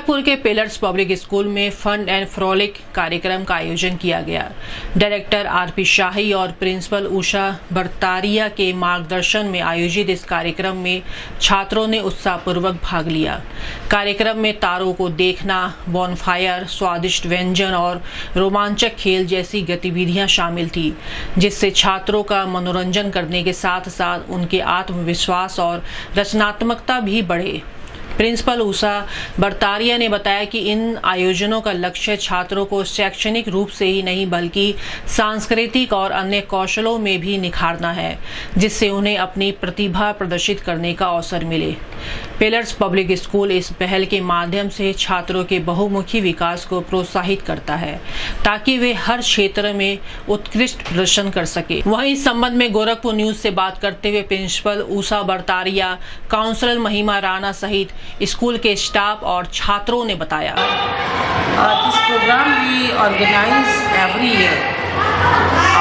गोरखपुर के pillars public school में fun and frolic कार्यक्रम का आयोजन किया गया। डायरेक्टर आरपी शाही और प्रिंसिपल उषा बरतारिया के मार्गदर्शन में आयोजित इस कार्यक्रम में छात्रों ने उत्साहपूर्वक भाग लिया। कार्यक्रम में तारों को देखना, बॉनफायर, स्वादिष्ट व्यंजन और रोमांचक खेल जैसी गतिविधियां शामिल थी, जिससे छात्रों का मनोरंजन करने के साथ साथ उनके आत्मविश्वास और रचनात्मकता भी बढ़े। प्रिंसिपल उषा बरतारिया ने बताया कि इन आयोजनों का लक्ष्य छात्रों को शैक्षणिक रूप से ही नहीं बल्कि सांस्कृतिक और अन्य कौशलों में भी निखारना है, जिससे उन्हें अपनी प्रतिभा प्रदर्शित करने का अवसर मिले। पिलर्स पब्लिक स्कूल इस पहल के माध्यम से छात्रों के बहुमुखी विकास को प्रोत्साहित करता है ताकि वे हर क्षेत्र में उत्कृष्ट प्रदर्शन कर सके। वहीं इस संबंध में गोरखपुर न्यूज से बात करते हुए प्रिंसिपल उषा बरतारिया, काउंसलर महिमा राणा सहित स्कूल के स्टाफ और छात्रों ने बताया, this programme we organise every year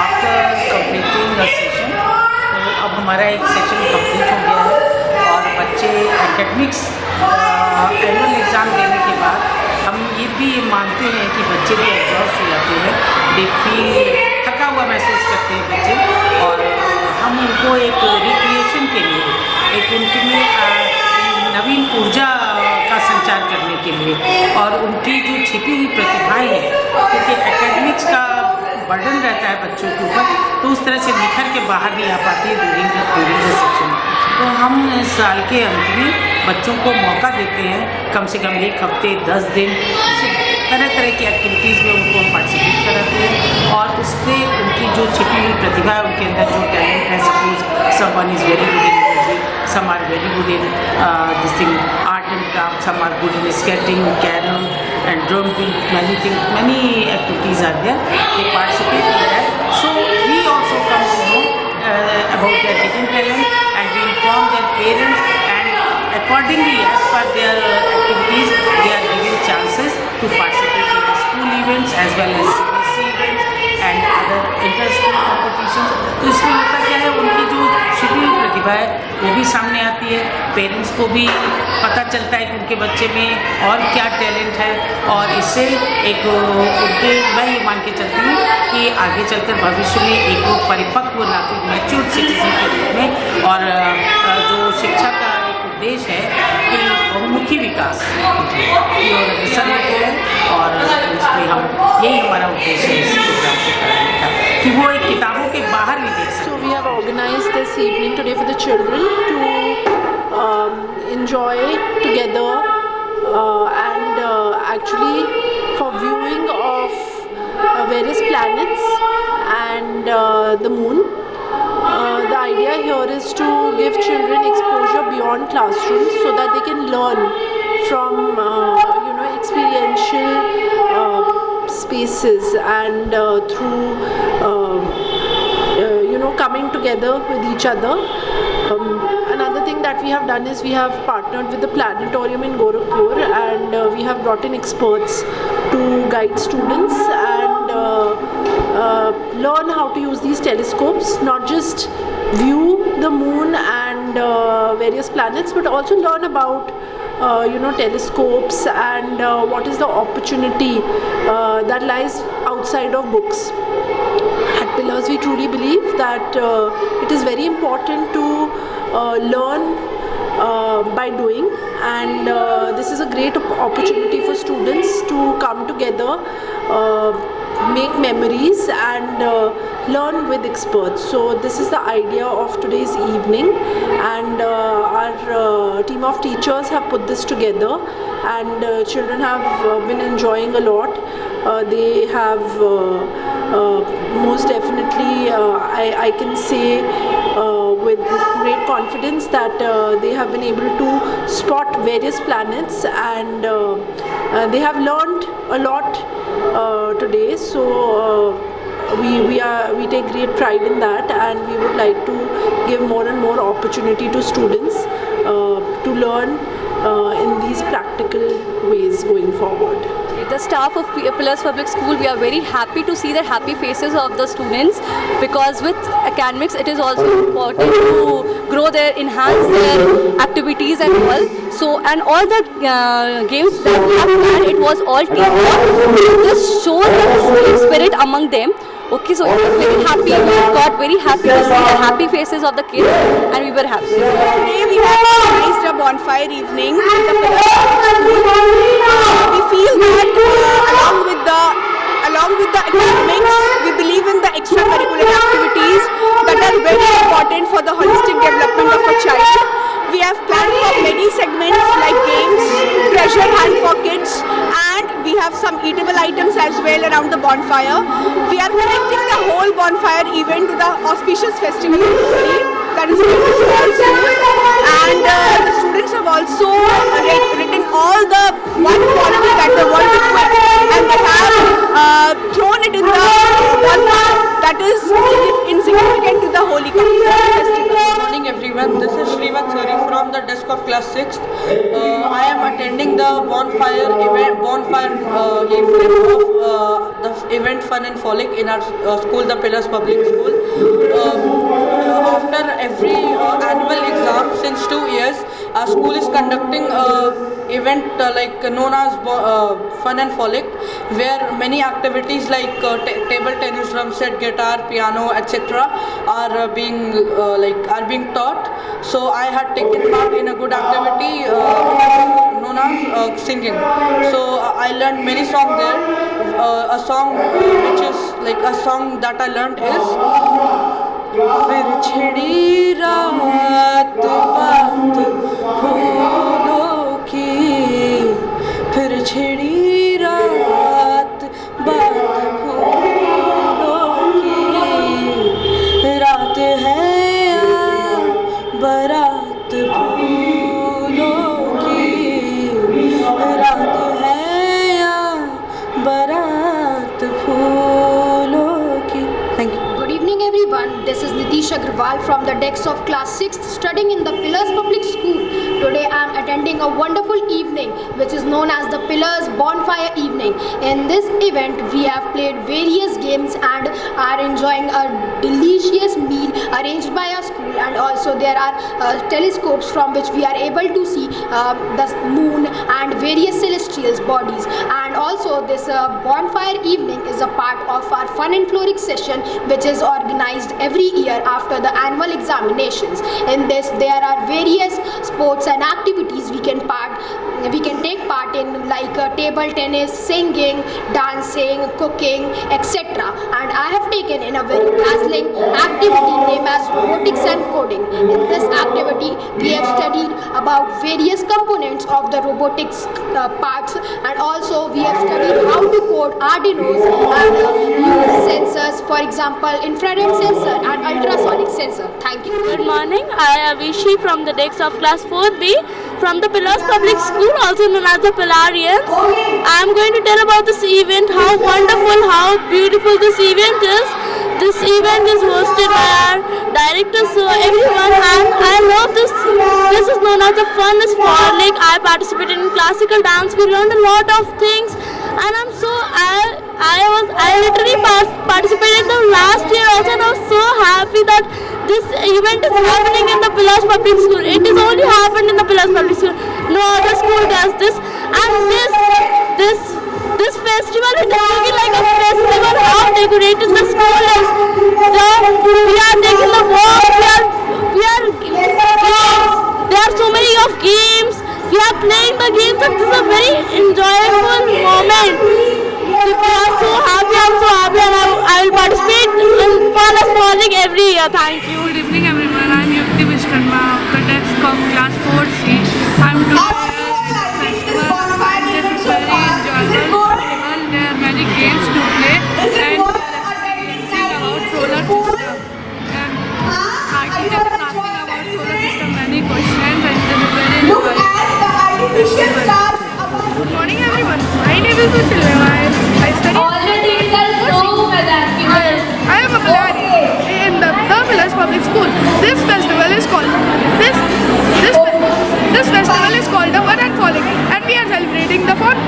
after completing a session. तो अब हमारा एक सेशन कंप्लीट हो गया है और बच्चे एकेडमिक्स एनुअल एग्ज़ाम देने के बाद हम ये भी मानते हैं कि बच्चे भी एग्जॉस्ट हो जाते हैं, दे फील थका हुआ महसूस करते हैं बच्चे, और हम उनको एक रिक्रिएशन के लिए, एक उनके में नवीन ऊर्जा का संचार करने के लिए और उनकी जो छिपी हुई प्रतिभाएं हैं, क्योंकि एकेडमिक्स का बर्डन रहता है बच्चों के ऊपर, तो उस तरह से निखर के बाहर नहीं आ पाती है ड्यूरिंग द सेशन। तो हम साल के अंत में बच्चों को मौका देते हैं, कम से कम एक हफ्ते 10 दिन तरह तरह की एक्टिविटीज़ में उनको हम पार्टिसिपेट कराते हैं और उससे उनकी जो छिपी हुई प्रतिभा है, उनके अंदर जो टैलेंट है, suppose someone is very good in music, some are very good in this thing, art and craft, some are good in skating, carom and drum beat, many activities are there, they participate in that. So we also come to know about their hidden talent and we inform their parents, and accordingly as per their activities they are given chances to participate in the school events as well as CBSE events and other inter-school competitions. तो इसमें होता क्या है, उनकी जो छिपी हुई प्रतिभा है वो भी सामने आती है, पेरेंट्स को भी पता चलता है कि उनके बच्चे में और क्या टैलेंट है, और इससे एक उनके, मैं ये मान के चलती हूँ कि आगे चलकर भविष्य में एक परिपक्व नागरिक, मैच्योर सिटीजन के रूप में, और जो शिक्षा का एक उद्देश्य है कि बहुमुखी विकास सर्व को, और इसमें हम यही हमारा उद्देश्य है इस प्रोग्राम को कराने का, कि वो एक किताबों के बाहर भी देख सकते। So we have organized this evening today for the children to enjoy together and actually for viewing of various planets and the moon. The idea here is to give children exposure beyond classrooms so that they can learn from experiential spaces and through coming together with each other. Another thing that we have done is we have partnered with the planetarium in Gorakhpur, and we have brought in experts to guide students and learn how to use these telescopes, not just view the moon and various planets, but also learn about telescopes and what is the opportunity that lies outside of books. At Pillars, we truly believe that it is very important to learn by doing, and this is a great opportunity for students to come together, make memories and learn with experts. So this is the idea of today's evening, and our team of teachers have put this together, and children have been enjoying a lot. They have most definitely, I can say with great confidence that they have been able to spot various planets, and they have learned a lot today. So we take great pride in that, and we would like to give more and more opportunity to students to learn in these practical ways going forward. The staff of Pillars Public School, we are very happy to see the happy faces of the students, because with academics it is also important to grow their, enhance their activities and all. So, and all the games that we have planned, it was all teamwork. Just show the team spirit among them. Okay, so it was very happy. We got very happy to see the happy faces of the kids, and we were happy. Today we have organized a bonfire evening in the Pillars Public School. We feel that along with the academics, we believe in the extracurricular activities that are very important for the holistic development of a child. We have planned for many segments like games, treasure hunt for kids, and we have some eatable items as well around the bonfire. We are connecting the whole bonfire event to the auspicious festival of Holi, that is going to all soon. And the students have also written all the one quality that they want to do and they have thrown it in the bonfire that is insignificant to the Holi festival. Good morning everyone, this is Srivat Sari from the desk of class 6th. I am attending the bonfire evening of the event Fun and Frolic in our school, the Pillars Public School. After every annual exam since 2 years, our school is conducting event known as Fun and Frolic, where many activities like table tennis, drum set, guitar, piano, etc. are being taught. So I had taken part in a good activity known as singing. So I learned many songs there. A song that I learned is फिर छिड़ी रात बात फूलों की, फिर छिड़ी रात बात फूलों की, रात है बारात फूलों की, रात है बारात फूलों की. Thank you. Good evening everyone, this is Nitish Agrawal from the desk of class 6th studying in the Pillars Public School. Today I am attending a wonderful evening which is known as the Pillars Bonfire Evening. In this event we have played various games and are enjoying a delicious meal arranged by our school, and also there are telescopes from which we are able to see the moon and various celestial bodies. And also this bonfire evening is a part of our Fun and Frolic session which is organized every year after the annual examinations. In this there are various sports and activities we can take part in, like table tennis, singing, dancing, cooking, etc. And I have taken in a very dazzling activity named as robotics and coding. In this activity we have studied about various components of the robotics parts, and also we have studied how to code Arduinos and use sensors, for example infrared sensor and ultrasonic sensor. Thank you. Good morning, I am Avishi from the desk of class 4B from the Pillars Public School, also known as the Pillarians. I am going to tell about this event, how wonderful, how beautiful this event is. This event is hosted by our director, so everyone, and I love this. This is known as the Fun is Frolic. I participated in classical dance. We learned a lot of things, and I literally participated the last year also, and I was so happy that this event is happening in the Pillars Public School. It is only happened in the Pillars Public School. No other school does this, and this festival is looking like a festival. How decorated the school is. We are taking the walk. There are so many of games. We are playing the games, and this is a very enjoyable moment. We are so happy. I'm so happy, and I will participate in Fun and Frolic every year. Thank you. Good evening everyone, I am Yukti Vishkarma of the desk of class 4C. I am today at the festival and this is very enjoyable festival. There are many games to play and we are experiencing about solar system. And our teacher is asking about solar system many questions, and it is very enjoyable. Good morning everyone, my name is Uchilewai. I study I am a Pillarian in the Pillars Public School. This festival is called the Fun and Frolic, and we are celebrating the 4th